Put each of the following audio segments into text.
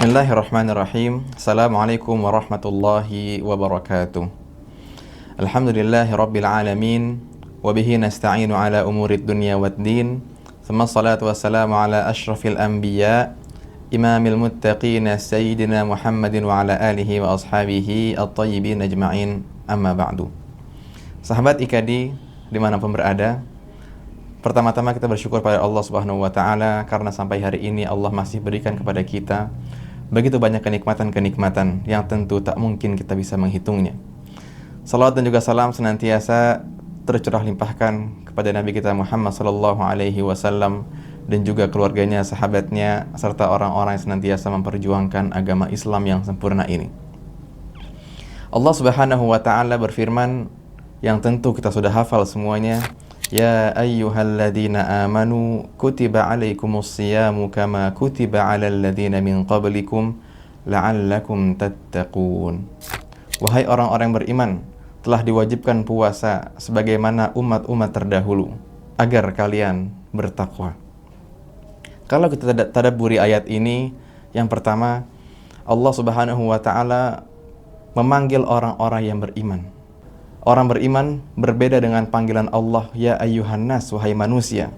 Bismillahirrahmanirrahim. Assalamualaikum warahmatullahi wabarakatuh. Alhamdulillahi rabbil alamin. Wabihi nasta'inu ala umurid dunya waddin. Thumma salatu wassalamu ala ashrafil anbiya imamil muttaqin sayyidina Muhammadin wa ala alihi wa ashabihi at-tayyibin ajma'in, amma ba'du. Sahabat IKADI dimanapun berada, pertama-tama kita bersyukur pada Allah Subhanahu wa Ta'ala karena sampai hari ini Allah masih berikan kepada kita begitu banyak kenikmatan-kenikmatan yang tentu tak mungkin kita bisa menghitungnya. Salawat dan juga salam senantiasa tercurah limpahkan kepada Nabi kita Muhammad sallallahu alaihi wasallam dan juga keluarganya, sahabatnya, serta orang-orang yang senantiasa memperjuangkan agama Islam yang sempurna ini. Allah Subhanahu wa Ta'ala berfirman yang tentu kita sudah hafal semuanya. Ya ayyuhalladzina amanu kutiba alaikumus siyamu kama kutiba alal ladzina min qablikum la'allakum tattaqun. Wahai orang-orang beriman, telah diwajibkan puasa sebagaimana umat-umat terdahulu agar kalian bertakwa. Kalau kita tadabburi ayat ini, yang pertama Allah Subhanahu wa Ta'ala memanggil orang-orang yang beriman. Orang beriman berbeda dengan panggilan Allah, ya ayyuhan nas, wahai manusia.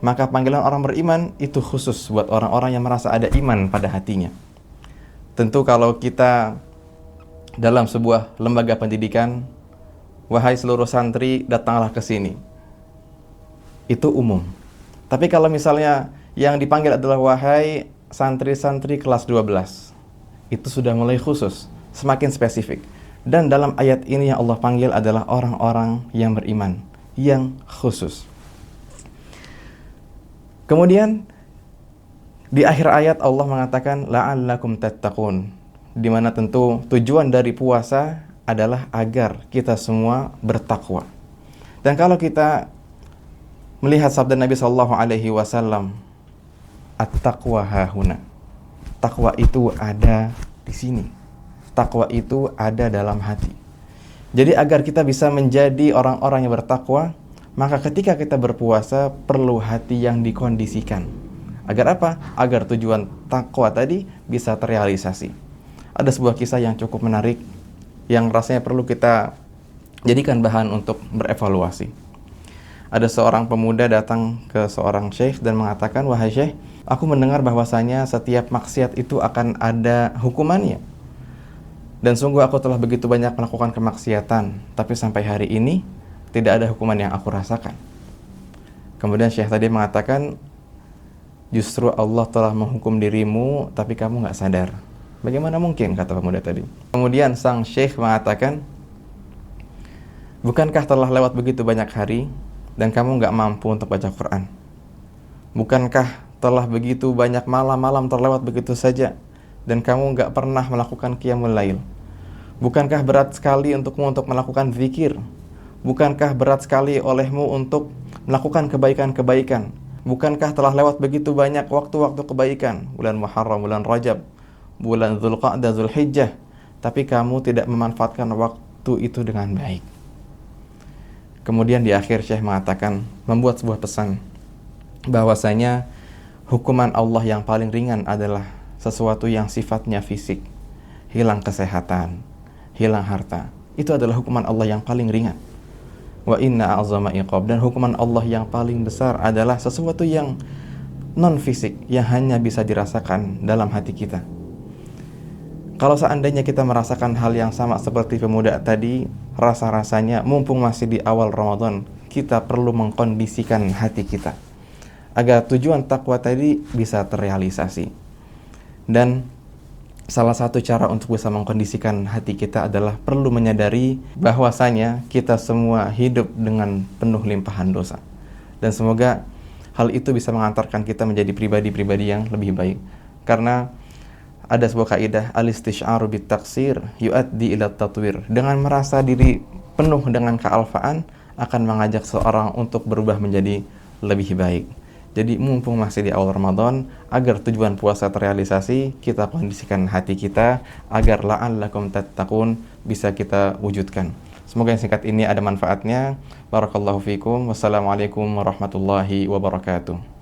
Maka panggilan orang beriman itu khusus buat orang-orang yang merasa ada iman pada hatinya. Tentu kalau kita dalam sebuah lembaga pendidikan, wahai seluruh santri, datanglah ke sini. Itu umum. Tapi kalau misalnya yang dipanggil adalah wahai santri-santri kelas 12, itu sudah mulai khusus, semakin spesifik. Dan dalam ayat ini yang Allah panggil adalah orang-orang yang beriman, yang khusus. Kemudian di akhir ayat Allah mengatakan la'allakum tattaqun, di mana tentu tujuan dari puasa adalah agar kita semua bertakwa. Dan kalau kita melihat sabda Nabi sallallahu alaihi wasallam, at-taqwa hahuna. Takwa itu ada di sini. Takwa itu ada dalam hati. Jadi agar kita bisa menjadi orang-orang yang bertakwa, maka ketika kita berpuasa perlu hati yang dikondisikan. Agar apa? Agar tujuan takwa tadi bisa terrealisasi. Ada sebuah kisah yang cukup menarik yang rasanya perlu kita jadikan bahan untuk berevaluasi. Ada seorang pemuda datang ke seorang syekh dan mengatakan, wahai syekh, aku mendengar bahwasanya setiap maksiat itu akan ada hukumannya. Dan sungguh aku telah begitu banyak melakukan kemaksiatan, tapi sampai hari ini tidak ada hukuman yang aku rasakan. Kemudian syekh tadi mengatakan, justru Allah telah menghukum dirimu, tapi kamu nggak sadar. Bagaimana mungkin, kata pemuda tadi. Kemudian sang syekh mengatakan, bukankah telah lewat begitu banyak hari, dan kamu nggak mampu untuk baca Quran? Bukankah telah begitu banyak malam-malam terlewat begitu saja, dan kamu nggak pernah melakukan qiyamul lail? Bukankah berat sekali untukmu untuk melakukan zikir? Bukankah berat sekali olehmu untuk melakukan kebaikan-kebaikan? Bukankah telah lewat begitu banyak waktu-waktu kebaikan? Bulan Muharram, bulan Rajab, bulan Dzulqa'dah, Dzulhijjah, tapi kamu tidak memanfaatkan waktu itu dengan baik. Kemudian di akhir Syekh mengatakan, membuat sebuah pesan bahwasanya hukuman Allah yang paling ringan adalah sesuatu yang sifatnya fisik, hilang kesehatan, hilang harta. Itu adalah hukuman Allah yang paling ringan. Wa inna a'zama iqab, dan hukuman Allah yang paling besar adalah sesuatu yang non fisik, yang hanya bisa dirasakan dalam hati kita. Kalau seandainya kita merasakan hal yang sama seperti pemuda tadi, rasa-rasanya mumpung masih di awal Ramadan, kita perlu mengkondisikan hati kita agar tujuan takwa tadi bisa terrealisasi. Dan salah satu cara untuk bisa mengkondisikan hati kita adalah perlu menyadari bahwasanya kita semua hidup dengan penuh limpahan dosa. Dan semoga hal itu bisa mengantarkan kita menjadi pribadi-pribadi yang lebih baik. Karena ada sebuah kaidah, al-istish'aru bit-taqsir yu'addi ila tatwir. Dengan merasa diri penuh dengan kealfaan akan mengajak seorang untuk berubah menjadi lebih baik. Jadi mumpung masih di awal Ramadan, agar tujuan puasa terrealisasi, kita kondisikan hati kita agar la'allakum tattaqun bisa kita wujudkan. Semoga yang singkat ini ada manfaatnya. Barakallahu fikum. Wassalamualaikum warahmatullahi wabarakatuh.